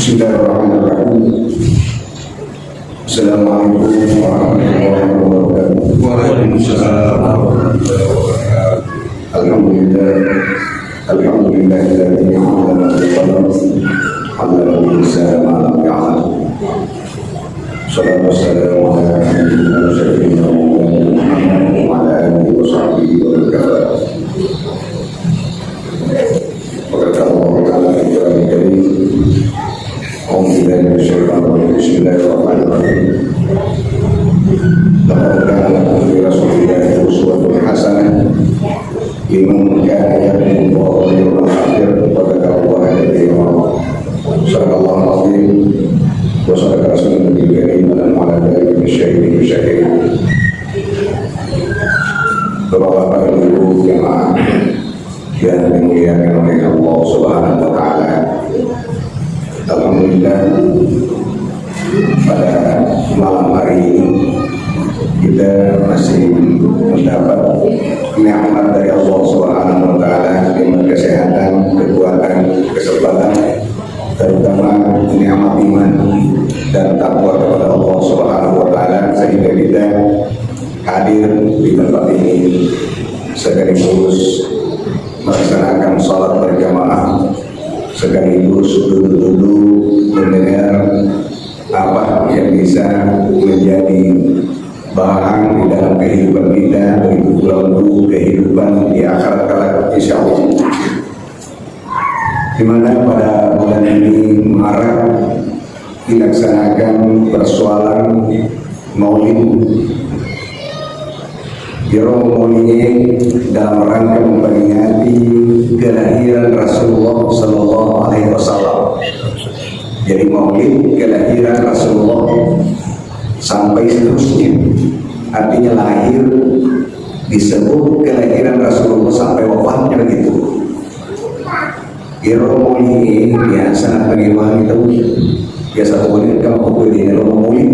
Bismillahirrahmanirrahim. Assalamualaikum warahmatullahi wabarakatuh. Waalaikumsalam warahmatullahi wabarakatuh. Alhamdulillahilladzi 'allama bil-qalam 'allama al-insana ma lam ya'lam. Shallallahu wassalamu ala sayyidina Muhammad wa ala alihi wa sahbihi wa barakatuh. Bismillahirrahmanirrahim. Laqad kana lakum fi rasulillahi uswatun hasanah liman kana yarju Allaha wal yawmal akhir wa dzakara Allaha katsiran. Shadaqallahu al-'azim wa shadaqa rasulun nabiyil karim wa ala alihi wasyahidin wasyahidin. Bapak-bapak, ibu jemaah yang dimuliakan oleh Allah Subhanahu wa taala. Alhamdulillah, pada malam hari ini kita masih mendapat nikmat dari Allah Subhanahu wa taala, nikmat kesehatan, kekuatan, kesempatan, terutama nikmat iman dan takwa kepada Allah Subhanahu wa taala, sehingga kita hadir di tempat ini sekaligus melaksanakan salat berjamaah, sekaligus duduk-duduk mendengar apa yang bisa menjadi bahan di dalam kehidupan kita, begitu pula untuk kehidupan di akhirat kelak insyaallah. Di mana pada bulan ini Maret dilaksanakan persoalan Maulid. Maulid dalam rangka memperingati kelahiran Rasulullah Sallallahu Alaihi Wasallam. Jadi Maulid kelahiran Rasulullah sampai seterusnya, artinya lahir disebut kelahiran Rasulullah sampai wafatnya begitu. Maulid biasa bagaimana itu biasa Maulid kalau Maulid Maulid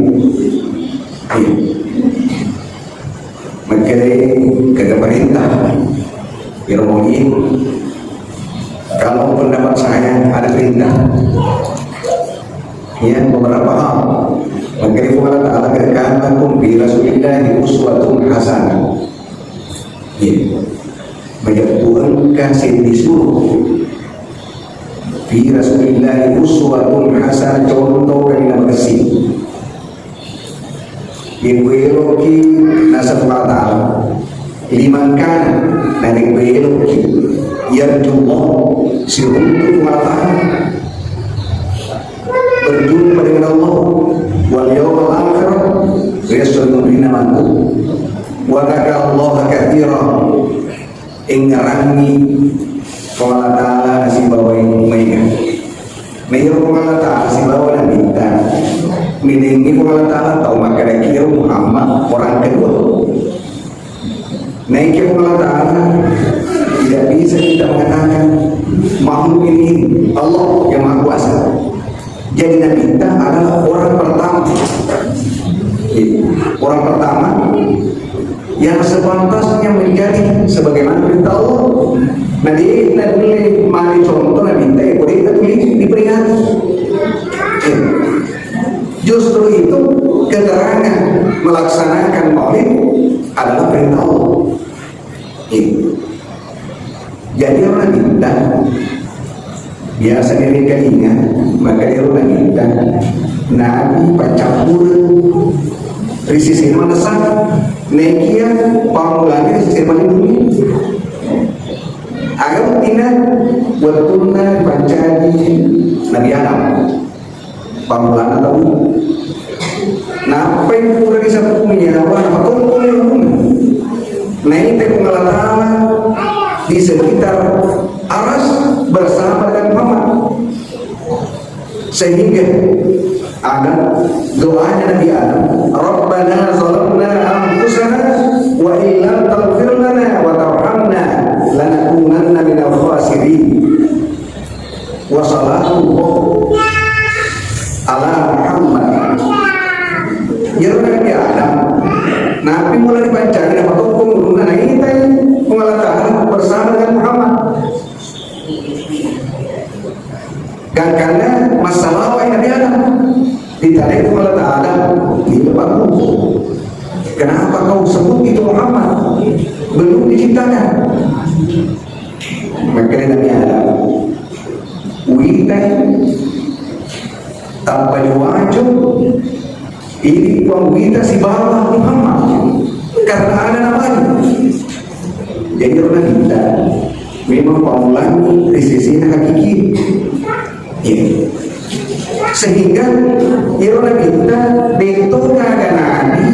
ke pemerintah Maulid. Kalau pendapat saya ada perintah ya beberapa hal. Maka Allah Ta'ala katakan bi Rasulillahi uswatun hasanah. Ya, banyak Tuhan kasih disuruh bi Rasulillahi uswatun hasanah, contoh dari nama kasih. Ibu-ibu nasab Allah liman kan dari ibu yarjullah si untuk Allah berjumpa dengan Allah wal yawmal akhir yasudun binamanku wa dzakara Allah katsiran ingarangi Allah Ta'ala si bawai mega meyo Allah Ta'ala si bawai minta miningi Allah Ta'ala tahu maka kira Muhammad orang kedua. Naiknya Allah Ta'ala tidak bisa kita mengatakan makhluk ini Allah yang Maha Kuasa. Jadi Nabi kita adalah orang pertama, orang pertama yang sepantasnya menjadi sebagaimana perintah Allah. Nabi kita boleh mari contoh Nabi kita ya boleh kita boleh diperingati. Justru itu keterangan melaksanakan Maulid adalah perintah Allah. Jadi orang kita biasa mereka ingat, maka dia orang kita Nabi pacampur risisi mana sah nekia pamulanya risisi mana dunia agak tidak waktunya pancadi Nabi Adam pamulana tahu napai pura di satu menyawa atau naik pengelatana di sekitar aras bersama dengan Muhammad, sehingga ada doanya Nabi Adam, Rabbana zalamna anfusana wa illam taghfir lana wa tarhamna lanakunanna minal khasirin. Wa sallallahu ala Muhammad. Ya Nabi Adam, Nabi mulai dibacakan apa hukum nah kita pengelatahan bersama dengan Muhammad. Dan karena masalah Nabi Adam. Ditanya itu Allah Ta'ala di depanku, kenapa kau sebut itu Muhammad? Belum diciptakan. Maka Nabi Adam, witai tanpa diwajib ini wita si bawah Muhammad karena ada namanya. Jadi orang kita memang mengulangi resesi hakiki, ya. Sehingga orang kita bentuknya ada nabi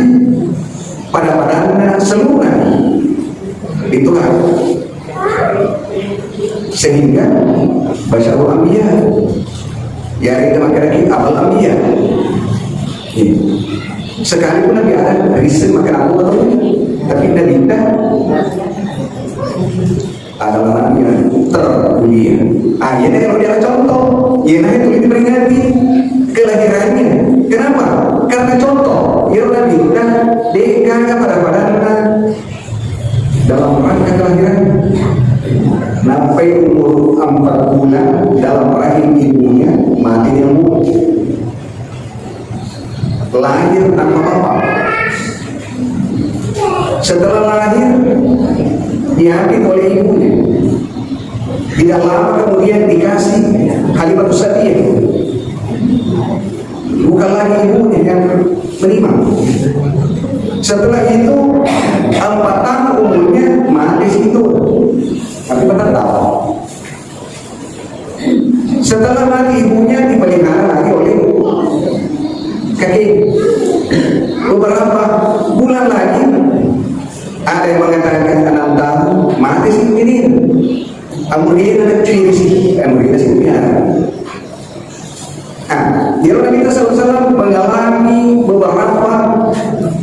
pada badannya seluruh nabi itu kan. Sehingga Basyarul Anbiya ya itu lagi Abul Anbiya. Ya. Sekalipun Nabi Adam riset makan aku atau tapi Nabi kita adalah Nabi yang termulia. Ini kalau dia contoh, itu diperingati kelahirannya. Kenapa? Karena contoh. Nabi kita dekanya pada badannya dalam rangka kelahiran. Sampai umur 4 bulan dalam rahim ibunya mati yang lahir tanpa bapak. Setelah lahir diambil oleh ibunya. Tidak lama kemudian dikasih Halimatus Sa'diyah. Bukan lagi ibunya yang menerima. Setelah itu 4 tahun umurnya mati situ. Tapi benar tahu. Setelah mati ibunya dipelihara lagi oleh kakek. Beberapa bulan lagi ada yang mengatakan 6 tahun mati si ini. Kemudian ada cuy sih, kemudian si piara. Di Nabi kita SAW mengalami beberapa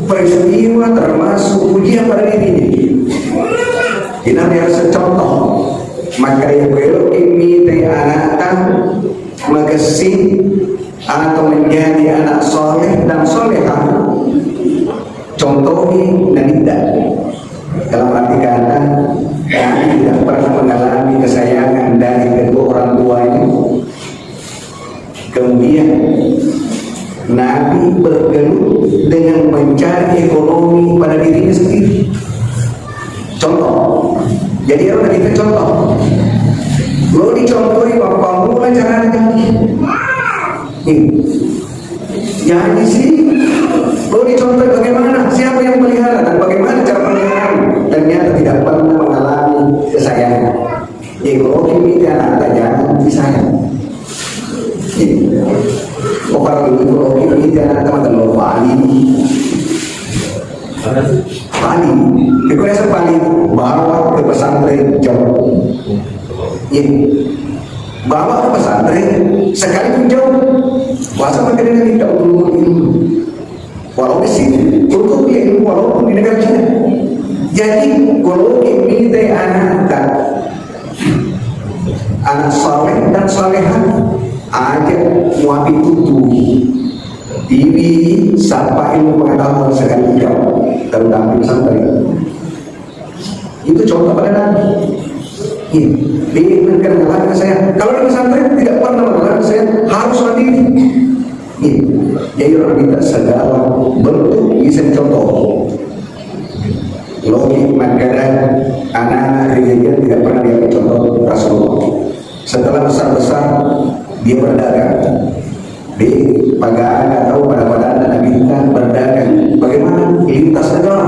peristiwa termasuk ujian pada dirinya. Ini harus contoh. Maka yang belok ini anak mengesih atau menjadi anak soleh dan soleha. Contohnya Nabi dalam arti kata kami tidak pernah mengalami kesayangan dari kedua orang tuanya. Kemudian Nabi bergelut dengan mencari ekonomi pada dirinya sendiri. Contoh, jadi orang kita contoh. Lo dicontohi bapak mulai cara jadi sih, lo dicontohi bagaimana, siapa yang pelihara dan bagaimana cara pelihara. Ternyata tidak pernah mengalami kesayangan. Kalau kita anak jangan disayang. Orang kalau kita anak teman lo paling, kekuasaan paling bawa ke pesantren jauh. Bawa ke pesantren sekalipun jauh. Puasa mereka tidak perlu ilmu. Walau di sini, untuk ilmu walaupun di negara Cina. Jadi kalau kita anak soleh dan solehan aja muapi tutuhi. Ini sampai ilmu pengetahuan sekali jauh terutama di pesantren. Itu contoh pada Nabi. Dia mengenalkan saya. Kalau di pesantren tidak pernah mengenalkan saya harus mandiri. Jadi orang kita segala bentuk bisa contoh. Logik makanan anak-anak kejadian tidak pernah dia contoh Rasulullah. Setelah besar-besar dia berdagang. Di pagaan atau pada badan Nabi kita berdagang. Bagaimana? Lintas negara.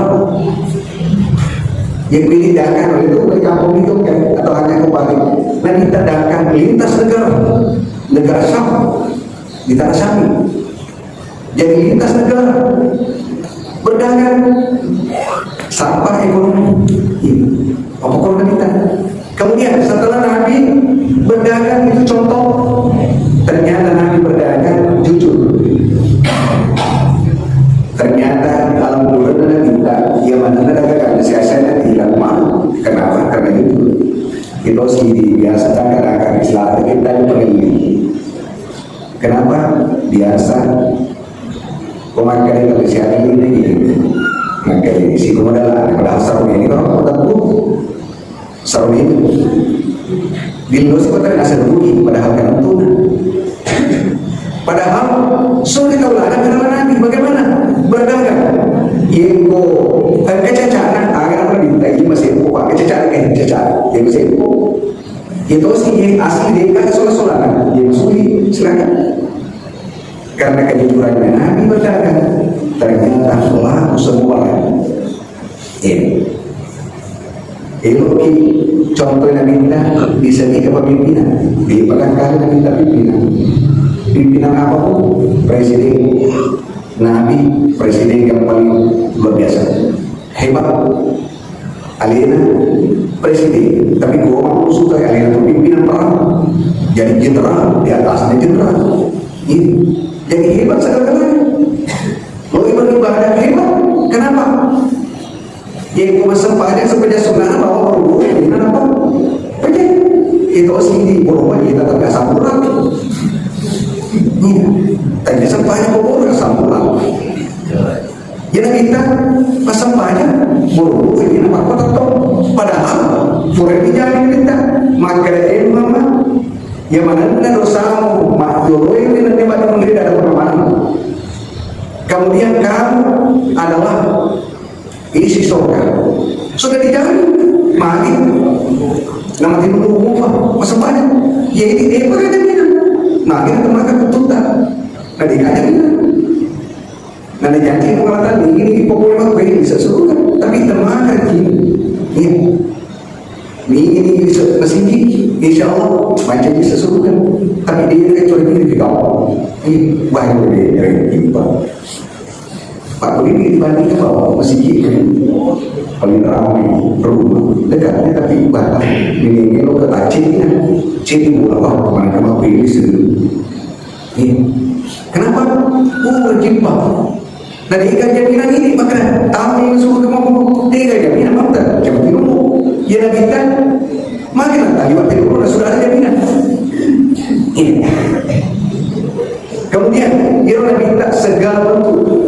Yang pilih dagang itu di kampung itu kan atau hanya kembali. Nah kita dagang lintas negara Syam di tanah Syam. Jadi lintas negara berdagang sampah ekonomi. Apa korban kita? Kemudian setelah Nabi berdagang itu contoh. Ternyata Nabi berdagang jujur. Ternyata dalam bulan kita dia mana dagang siasatnya tidak malu. Kenapa? Karena itu kita sendiri biasa dagang Islam kita pemilih. Kenapa? Biasa pemakai kalau siapa ini pakai si modal pada sarung ini kalau tentu sarung ini di Indonesia kita nasi rugi padahal kan itu. Padahal Suri tauladan kenapa Nabi? Bagaimana? Berdagang. Yego kecacaran agar apa minta ini masih apa? Kecacaran kan kecacaran. Yang masih itu sih yang asli dia kan soal-soalan. Yang suri silakan. Karena kejujurannya Nabi berdagang, ternyata pelaku semua. Eloki contohnya minta bisa nih kepemimpinan di pelanggan minta pimpinan apapun, presiden, nabi, presiden yang paling luar biasa hebat, alena presiden, tapi gua mau suka alena pimpinan perang jadi jenderal, di atasnya jenderal ini jadi hebat segala-galanya. Lo ibadah hebat, kenapa? Yang sempatnya sepenjak sunnah bahwa perlu ini apa? Oke, itu sih di Purwokerto kita tak sampuran. Iya, tapi sempatnya Purwokerto sampuran. Jadi kita pas sempatnya Purwokerto ini apa tetap padahal Purwokerto jangan kita makan mama yang mana kita dosa makhluk ini nanti pada menjadi ada permanen. Kemudian kamu adalah isi surga sudah dijamin mati nama tidur umum masa banyak ya ini pakai jaminan nah kita makan tuntas nah dikaya nah janji mengatakan ini pokoknya aku bisa surga tapi termakan ini bisa masih insya Allah macam bisa surga tapi dia kecuali diri kau ini banyak dia yang Pak ini dibandingkan bahwa masjid paling ramai rumah dekatnya tapi bahkan ini lo kata cini apa kemana mau pilih ini kenapa berjimpa dan ikan jaminan ini maka tahu yang suruh kemampuan tiga jaminan maka cuma dulu ya kita makin tadi waktu itu sudah ada jaminan ini kemudian dia minta segala bentuk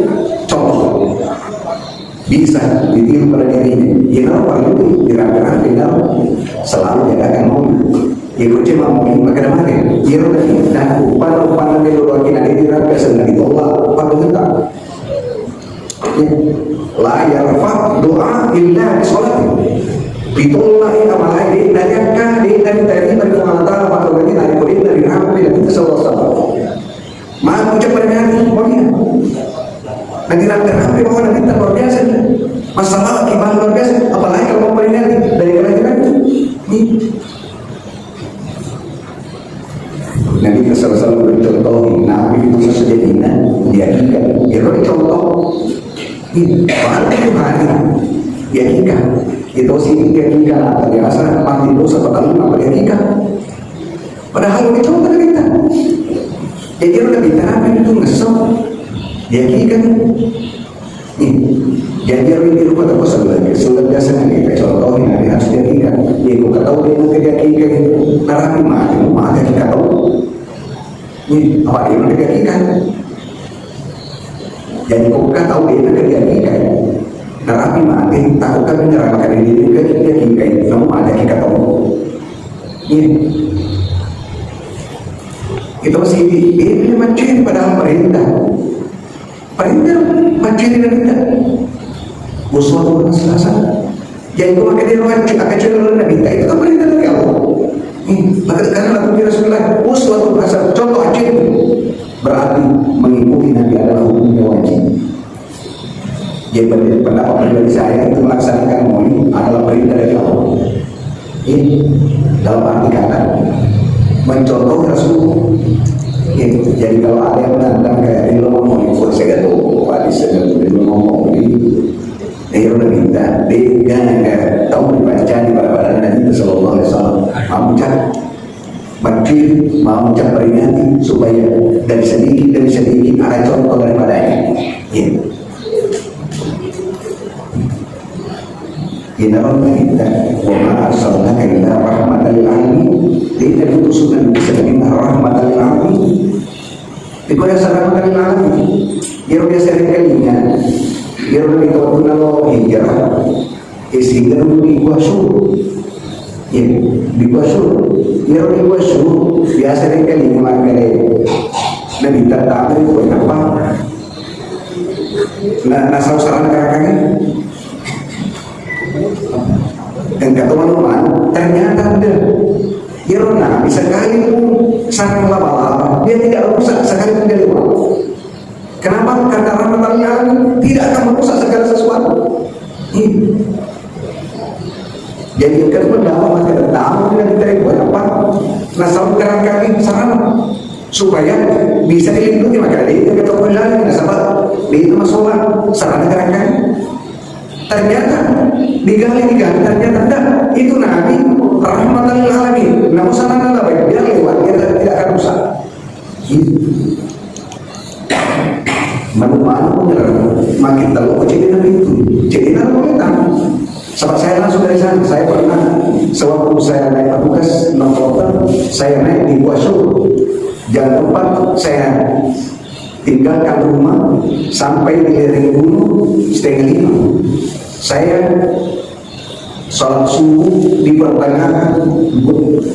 contoh bisa ditiru pada dirinya ya paling itu kira-kira tinggal selalu jagakan mobil ya cuma mobil makan-makan ya udah dan upana dia doa kita dirangka senang ditolak pada kita la yarfa doa illa bisolat ditolak amalai dari akal dari pengalatan pada berarti dari poin dari ramai dan kita selalu mau ucap pada hati mobil nanti rapi bahwa nanti kita luar biasa masalah gimana luar biasa apalagi kalau mau peringati dari kelahiran ini nanti kita selalu bercontoh Nabi itu sejadinya dia ikan dia bercontoh ini baru itu hari dia ikan itu sih dia ikan biasa mati dosa petang apa dia ikan padahal itu contoh kita jadi udah kita Nabi itu ngesel dia ikan jadi ini lupa tak pasal lagi sudah biasa nih contoh ini harus dia ikan dia bukan tahu dia mau kerja ikan narapi mah kita tahu ini apa dia mau kerja ikan jadi bukan tahu dia mau kerja ikan narapi mah takut kan menyerang makan ini kerja ikan namun ada kita tahu ini itu masih ini macam padahal perintah macam kita uswatun hasanah jadi kalau kita wajib akan jalan Nabi itu kan perintah dari Allah maka karena lagu Rasulullah uswatun hasanah contoh aja berarti mengikuti Nabi adalah hukumnya wajib jadi pendapat dari saya itu melaksanakan maulid adalah perintah dari Allah ini dalam arti kata mencontoh Rasulullah jadi kalau ada yang menantang kayak ini lo ngomong info saya gaduh hadis saya gaduh lo ngomong ini dia udah minta dia nggak tahu dibaca di badan Nabi Sallallahu Alaihi Wasallam mau ucap bakir mau ucap peringati supaya dari sedikit ada contoh daripadanya Inna kita wa ma arsalnaka illa rahmatan lil alamin tidak diutus dan bisa minta rahmatan lil alamin itu ada rahmatan lil alamin yang biasa kalinya yang itu kalau hijrah istighfar di wasul di wasul yang di wasul biasa kalinya makanya Nabi tak itu apa? Nasab sarana kakaknya dan kata teman-teman ternyata ada Irona sekalipun sarang laba-laba dia tidak rusak sekalipun dia lewat. Kenapa? Kata rahmatan lil alamin tidak akan merusak segala sesuatu. Jadi kan mendalam maka tahu dengan kita buat apa? Nasab gerak kaki sarana supaya bisa dilindungi, maka dia kata Allah nasab di masalah sarana gerak kaki. Ternyata digali ternyata tidak, itu Nabi rahmatan lil alamin. Namun sarana apa? Dia lewat, dia tidak akan rusak. Mana makin tahu jadi Nabi itu. Jadi Nabi boleh. Sebab saya langsung dari sana, saya pernah sewaktu saya naik petugas nonton, saya naik di Guasur jam 4 saya tinggalkan rumah sampai di lereng gunung 4:30. Saya sholat subuh di pertengahan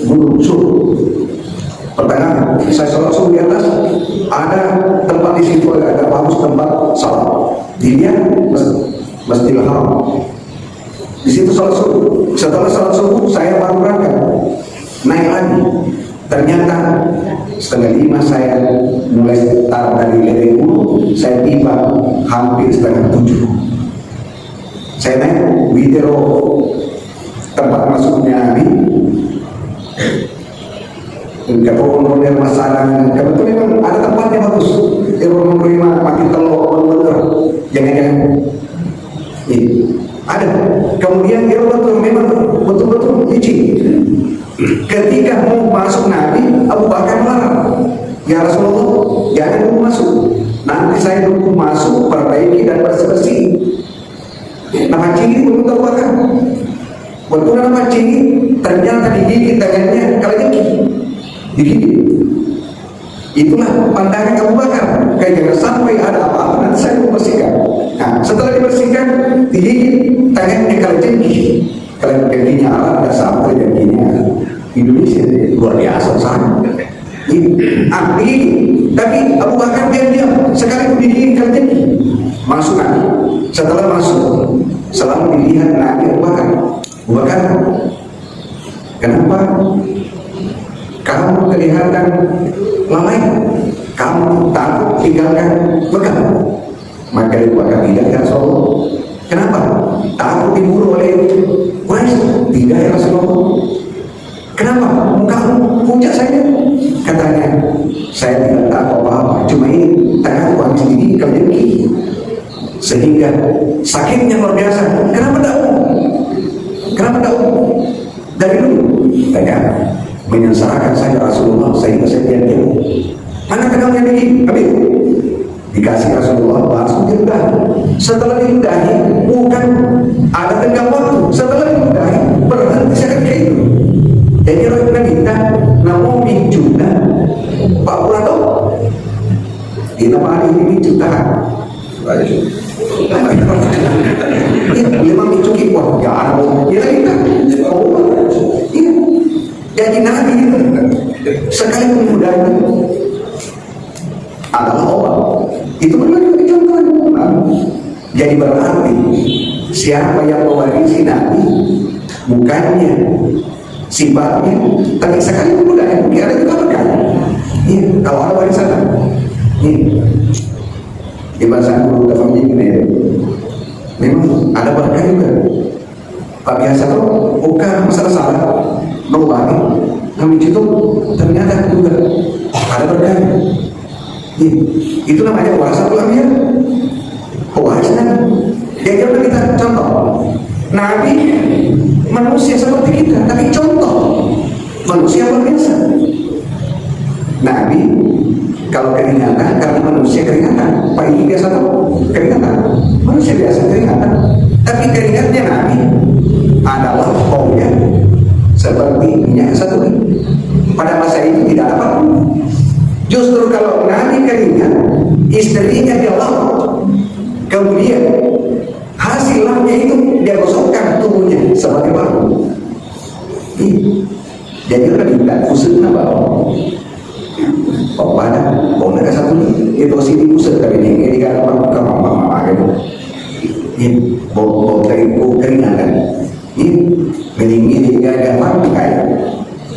gunung Sur. Pertengahan, saya sholat subuh di atas, ada tempat di situ ada bagus tempat sholat. Dilihat Masjidil Haram. Di situ sholat subuh. Setelah sholat subuh saya baru berangkat naik lagi. Ternyata 4:30 saya mulai start dari lereng gunung, saya tiba hampir 6:30. Saya naik Widero tempat masuknya Nabi. Kalau model masalah, kebetulan memang ada tempatnya bagus. Kalau menerima makin telur bener, jangan-jangan. Ada. Kemudian dia memang betul-betul licin. Ketika mau masuk Nabi, Abu Bakar melarang. Ya Rasulullah, jangan dulu masuk. Nanti saya dulu masuk, perbaiki dan bersih-bersih. Nama ciri belum tahu Bakar. Waktu nama ciri ternyata digigit tangannya kalau digigit. Itulah pandangan Abu Bakar. Kayak jangan sampai ada apa-apa, nanti saya membersihkan. Nah, setelah dibersihkan, digigit tangannya kalau jengki. Kalau jengkinya Arab, tidak sampai jengkinya Indonesia. Luar biasa sana. Digigit. Tapi Abu Bakar diam-diam. Sekali digigit kalau jengki, masuk Nabi. Setelah masuk, selalu dilihat Nabi Abu Bakar. Abu Bakar, kenapa kamu kelihatan lalai? Kamu takut tinggalkan Mekah? Maka Abu Bakar tidak, ya Rasulullah. Kenapa? Takut diburu oleh Quraisy? Tidak, ya Rasulullah. Kenapa? Mukamu pucat saja. Katanya, saya tidak tahu apa-apa, cuma ini tanganku habis digigit kalau jengki, sehingga sakitnya luar biasa. Kenapa tahu? Kenapa tahu? Dari dulu tanya menyesalkan saya Rasulullah, sehingga saya diam. Mana kamu yang digigit? Habis dikasih Rasulullah, langsung diludahi. Setelah diludahi, bukan ada tenggang waktu. Setelah diludahi, berhenti seketika itu. Jadi Rasulullah minta, namun minjuna Pak Purato di nama hari ini minjutahan. Memang itu kikuat, ya Allah. Ya kita, iya. Jadi Nabi itu sekali memudahi adalah obat. Itu benar contohnya. Jadi berarti siapa yang mewarisi Nabi bukannya sifatnya, tapi sekali memudahi dia ada juga berkah. Iya, kalau ada warisan. Iya. Di bahasa guru kami ini memang ada berkah juga. Pak biasa tuh bukan masalah salah berbagi, kami itu ternyata juga ada berkah. Itu namanya warisan ulamiah. Warisan. Jadi kalau kita contoh, Nabi manusia seperti kita, tapi contoh manusia biasa. Nabi kalau keringatan, karena manusia keringatan. Pak ini biasa tahu keringatan, manusia biasa keringatan. Tapi keringatnya Nabi adalah baunya seperti minyak satu. Pada masa itu tidak apa. Justru kalau Nabi keringat, istrinya dia laut. Kemudian hasilnya itu dia gosokkan tubuhnya sebagai bau. Jadi lebih tidak khususnya bau. oh pada oh nak satu ni itu sini pusat kami ni kan apa mama ini bau keringan kan ini meninggi dia ada pakai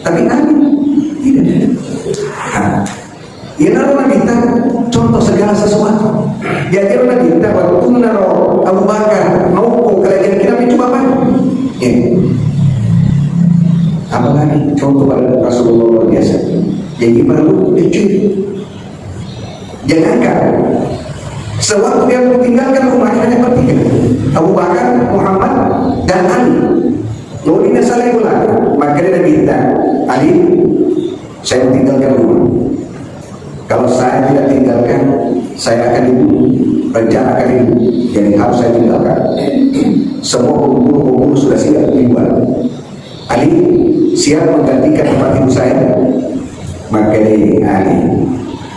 tapi Nabi tidak. Ya naruh kita contoh segala sesuatu. Jadi orang kita waktu naruh Abu Bakar mau kerajaan kita mencoba apa? Apa lagi contoh pada Rasulullah luar biasa. Jadi perlu dicuri. Jangankan sewaktu dia meninggalkan rumahnya hanya bertiga, Abu Bakar, Muhammad, dan Ali. Lalu ini salah pula. Maka dia minta Ali, saya meninggalkan rumah. Kalau saya tidak tinggalkan, saya akan dibunuh, rencana akan dibunuh. Jadi harus saya tinggalkan. Semua pembunuh sudah siap dibuat. Ali siap menggantikan tempat ibu saya. Maka Ali,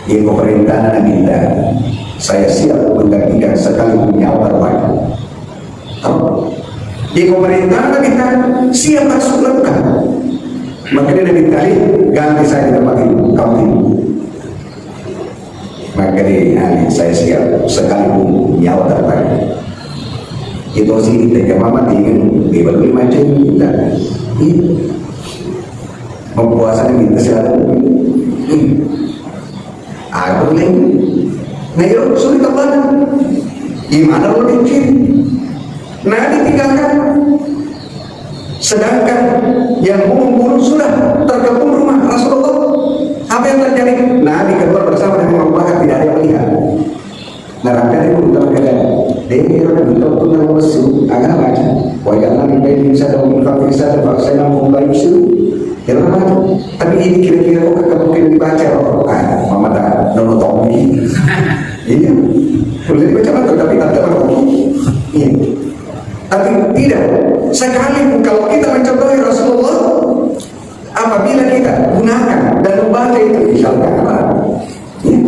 di pemerintahan kita, saya siap menggantikan sekalipun nyawa terbaik. Di pemerintahan kita siap masuk luka. Maka dia minta Ali, ganti saya di tempat ibu, kamu ibu. Maka dia saya siap sekalipun nyawa terbaik. Itu sih kita mama ingin berbagai macam kita mempuasanya kita selalu apa boleh nah yuk sulit apa gimana lo dikit nah ditinggalkan sedangkan yang membunuh sudah terkepung rumah Rasulullah. Apa yang terjadi? Nabi keluar bersama dengan Abu Bakar, tidak ada yang melihat. Neraka itu terkadang dia orang itu pun nama mesum agak baca. Wajah Nabi bayi bisa dalam mengkafir saya paksa nama membayi mesum. Ya orang tapi ini kira-kira kok kakak mungkin dibaca orang mama tak nono Tommy. Iya, boleh dibaca betul tapi tak ada orang. Iya, tapi tidak. Sekali kalau kita mencontohi Rasulullah, apabila kita gunakan dan membaca itu insya Allah apa? Ya,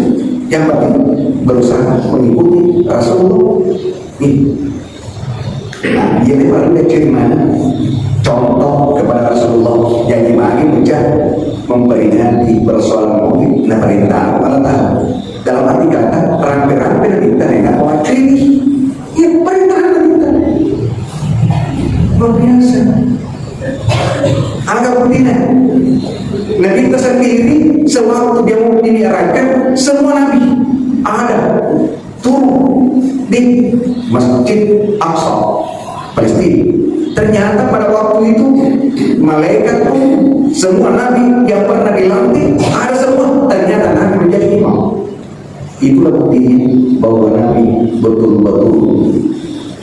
yang penting berusaha mengikuti Rasulullah. Nah, dia baru dari mana? Contoh kepada Rasulullah yang dimaki memperingati persoalan maulid. Nah, perintah Allah dalam arti kata ramai-ramai kita dengan mewakili. Ya perintah kita luar biasa. Anggap tidak. Nabi kita sendiri sewaktu dia mau diniarkan semua Nabi ada turun di Masjid Aqsa Palestina. Ternyata pada waktu itu malaikat pun semua Nabi yang pernah dilantik ada semua. Ternyata Nabi menjadi imam. Itulah buktinya bahwa Nabi betul-betul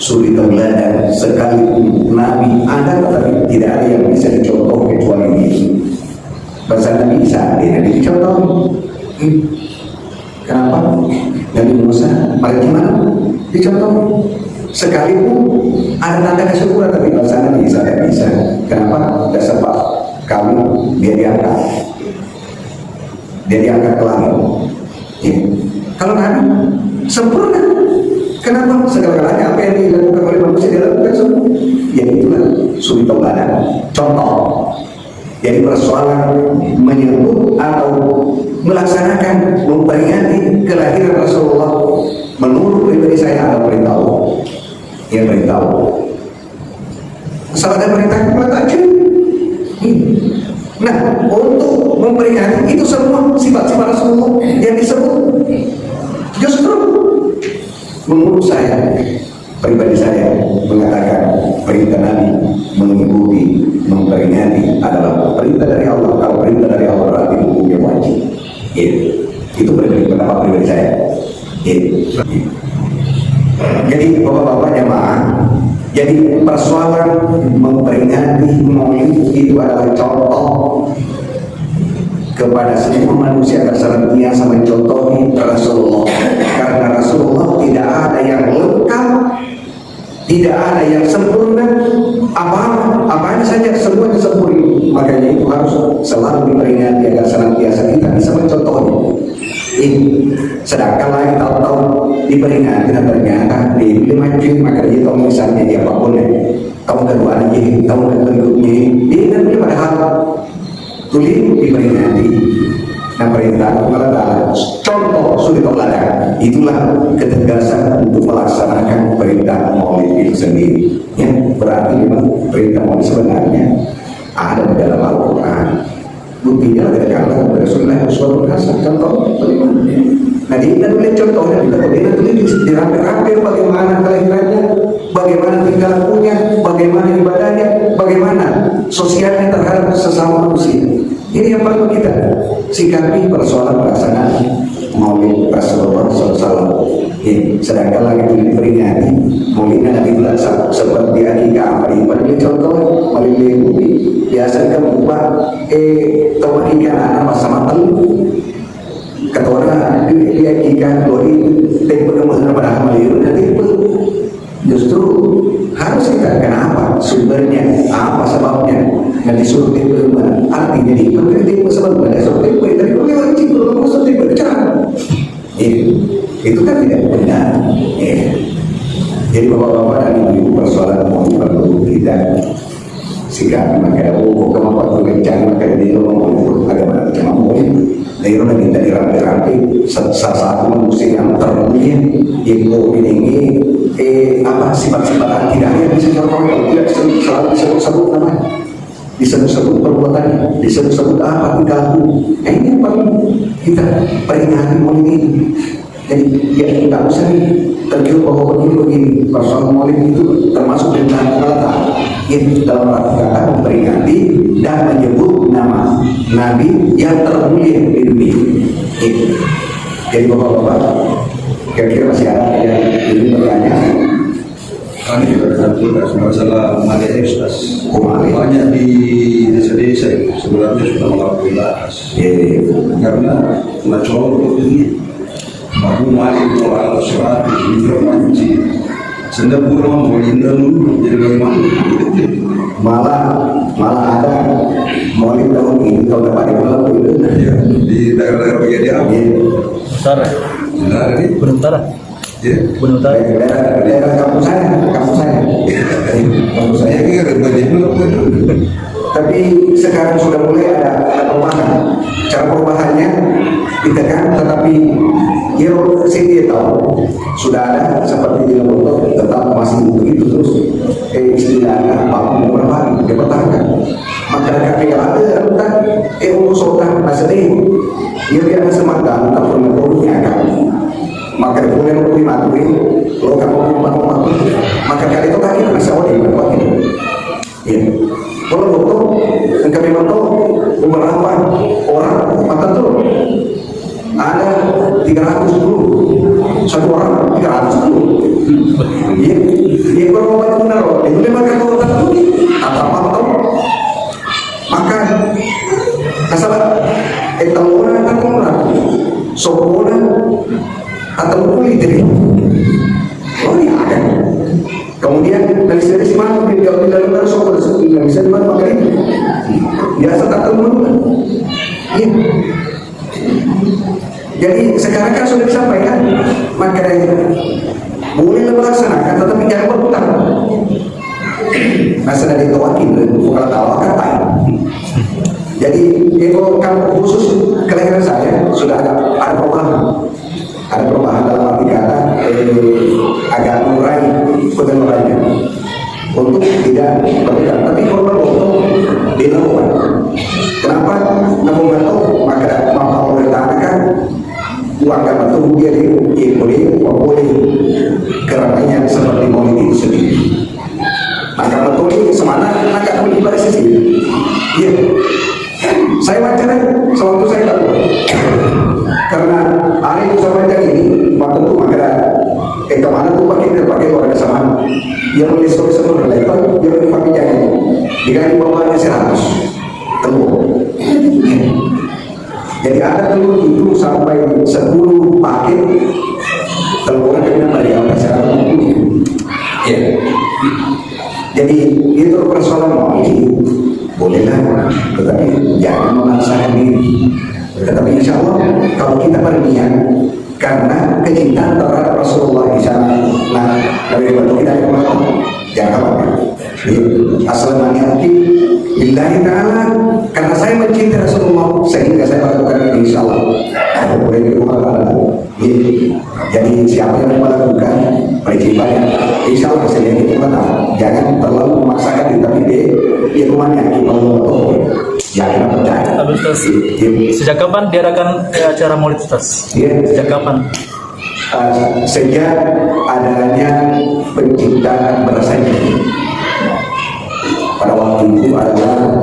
sulit teladan. Sekalipun Nabi ada tetapi tidak ada yang bisa dicontoh kecuali ini. Bahasa Nabi Isa dia dicontoh. Kenapa? Nabi Musa bagaimana dicontoh? Sekalipun ada tanda kesyukuran tapi bahasa Nabi Isa tidak bisa. Kenapa? Dasar Pak kami dia diangkat ke langit. Ya. Kalau Nabi sempurna. Kenapa? Segala-galanya apa yang dilakukan oleh manusia dilakukan semua. Ya itulah suri tauladan. Contoh. Jadi persoalan menyebut atau melaksanakan memperingati kelahiran Rasulullah menurut pribadi saya ada perintah Allah. Yang perintah Allah. Salah ada perintah aja. Nah, untuk memperingati itu semua sifat-sifat Rasulullah yang disebut justru menurut saya pribadi saya mengatakan perintah Nabi mengikuti memperingati adalah perintah dari Allah. Kalau perintah dari Allah berarti hukumnya wajib. Itu pendapat pribadi saya. Jadi bapak-bapak jemaah, jadi persoalan memperingati maulid itu adalah contoh kepada semua manusia agar senantiasa mencontohi Rasulullah. Karena Rasulullah tidak ada yang lengkap, tidak ada yang sempurna, apa saja semuanya sempurna. Makanya itu harus selalu diperingati agar senantiasa kita bisa mencontohnya. Sedangkan lain tahu-tahu diperingati dan ternyata di masjid maka dia tahu misalnya dia apapun ya tahun kedua lagi tahun berikutnya dia kan padahal tulis diperingati. Nah, perintah kepada Ta'ala contoh suri tauladan, itulah ketegasan untuk melaksanakan perintah maulid itu sendiri. Ya, berarti memang perintah maulid sebenarnya ada di dalam Al-Quran. Buktinya adalah Rasulullah Uswatun Hasanah. Contoh bagaimana? Nah, dia tulis contohnya, dia tulis dirampir-rampir bagaimana kelahirannya, bagaimana tingkah lakunya, bagaimana ibadahnya, bagaimana sosialnya terhadap sesama manusia. Ini yang perlu kita sikapi persoalan pelaksanaan maulid Rasulullah SAW. Sedangkan lagi diperingati maulidnya Nabi Muhammad seperti akikah apa ini contoh maulid Nabi biasa kan ubah tawakikan anak masa matal ketora di akikah doi tempat kemudian pada maulid nanti justru harus kita kenapa sumbernya apa sebabnya yang disuruh tempat artinya di tempat sebabnya sebabnya dari bagaimana itu kamu sudah berbicara itu kan tidak benar. Jadi bapak-bapak dan ibu-ibu persoalan maulid perlu kita sikapi. Maka kemampuan berbincang maka dia ngomong agama macam maulid dari orang minta dirampi-rampi salah satu manusia yang termulia itu ini apa sifat-sifat tidak yang bisa contohkan tidak selalu disebut-sebut namanya, disebut-sebut perbuatannya, disebut-sebut apa tingkahku. Ini yang paling kita peringati maulid ini. Jadi ya tidak usah tergiur bahwa begini persoalan maulid itu termasuk perintah Allah yang dalam rangka memperingati dan menyebut nama Nabi yang termulia di dunia. Jadi bapak-bapak kira-kira masih ada yang ingin bertanya? Kami juga masalah Malia Ustaz. Banyak di desa-desa itu sebenarnya sudah melakukan bahas. Karena macam ini aku mali orang surat informasi sedang kurang melindah dulu jadi bagaimana malah ada maulid tahun ini tahun depan itu di daerah-daerah bagian dia Utara ini Gunung Utara Gunung Utara daerah kampus saya kampus saya ini ada banyak tapi sekarang sudah mulai ada perubahan. Cara perubahannya ditekan, tetapi dia tahu sudah ada seperti di Lombok tetap masih begitu terus istilahnya apa perubahan dipertahankan. Maka kami ada tentang urusan nasdeh dia biasa semangka tak pernah produknya kan. Maka boleh lebih maturi kalau kamu mau maka kali itu kaki bisa oleh berbuat itu. Ya. Kalau betul, dan kami betul beberapa orang maka tuh ada 310 satu orang 310. Dia kalau mau benar, itu memang kalau tertentu atau apa tahu maka masalah etalona atau orang sokona atau kulit ini oh ya ada. Kemudian dari sini mana di dalam sokona nggak bisa dimana pakai ini biasa tak tahu mana. Iya. Jadi sekarang kan sudah disampaikan maka boleh melaksanakan tetapi jangan berhutang. Masa dari tawakil bukan tawakal kata. Jadi kalau khusus kelahiran saya sudah ada perubahan dalam arti kata agak mengurai ketentuannya untuk tidak berhutang. Tapi kalau berhutang dilakukan. Kenapa? Namun betul maka mempertahankan uang betul dia boleh keramaian seperti maulid itu sendiri. Maka betul ini semana agak boleh pada sisi. Iya. Saya wawancara sewaktu saya tahu karena hari itu saya wawancara ini waktu itu maka kemana tuh pakai orang sama yang nulis semua level yang pakai jangan dikali bawahnya 100 telur. Jadi ada telur itu sampai 10 paket telurnya kena dari apa sekarang. Ya. Jadi itu persoalan mau ini bolehlah, tetapi jangan memaksakan diri. Tetapi insya Allah kalau kita berniat karena kecintaan terhadap Rasulullah insya Allah, nah dari waktu kita yang jangan khawatir. Asal niati billahi ta'ala, karena saya mencintai Rasulullah sehingga saya melakukan ini, insya Allah boleh dilakukan. Jadi siapa yang melakukan percibaran, insya Allah saya ini jangan terlalu memaksakan, tapi dia rumahnya kalau yakin percaya. Tapi Ustaz, sejak kapan diadakan acara Maulid Ustaz? Sejak kapan? Sejak adanya penciptaan berasanya pada waktu itu adalah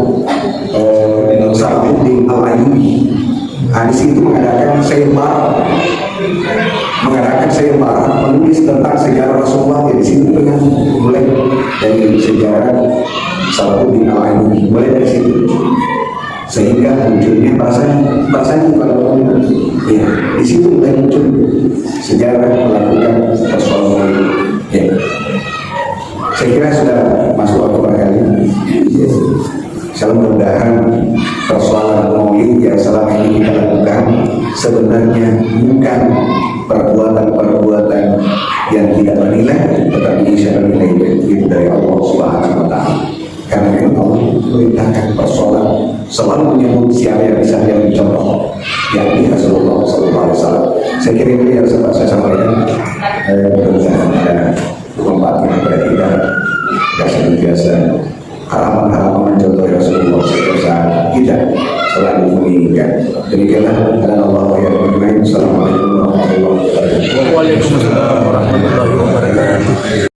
Salahuddin Al-Ayyubi. Di situ mengadakan sayembara menulis tentang sejarah Rasulullah. Di situ dengan mulai dari sejarah Salahuddin Al-Ayyubi, mulai dari situ sehingga munculnya bahasanya kalau ya di situ mulai muncul sejarah melakukan persoalan ya. Saya kira sudah masuk waktu barangkali. Saya mudah-mudahan persoalan maulid yang selama ini kita lakukan sebenarnya bukan perbuatan-perbuatan yang tidak bernilai, tetapi insya Allah nilai itu dari Allah Subhanahu Wa Taala. Karena memang Allah memerintahkan persoalan selalu menyebut siapa yang bisa yang dicontoh, yakni Rasulullah SAW. Saya kira ini yang sempat saya sampaikan. Mudah-mudahan ada manfaat kepada kita. Biasa harapan-harapan mencontoh Rasulullah SAW kita selalu menginginkan. Demikianlah Allah yang bermain. Assalamualaikum warahmatullahi wabarakatuh. Waalaikumsalam warahmatullahi wabarakatuh.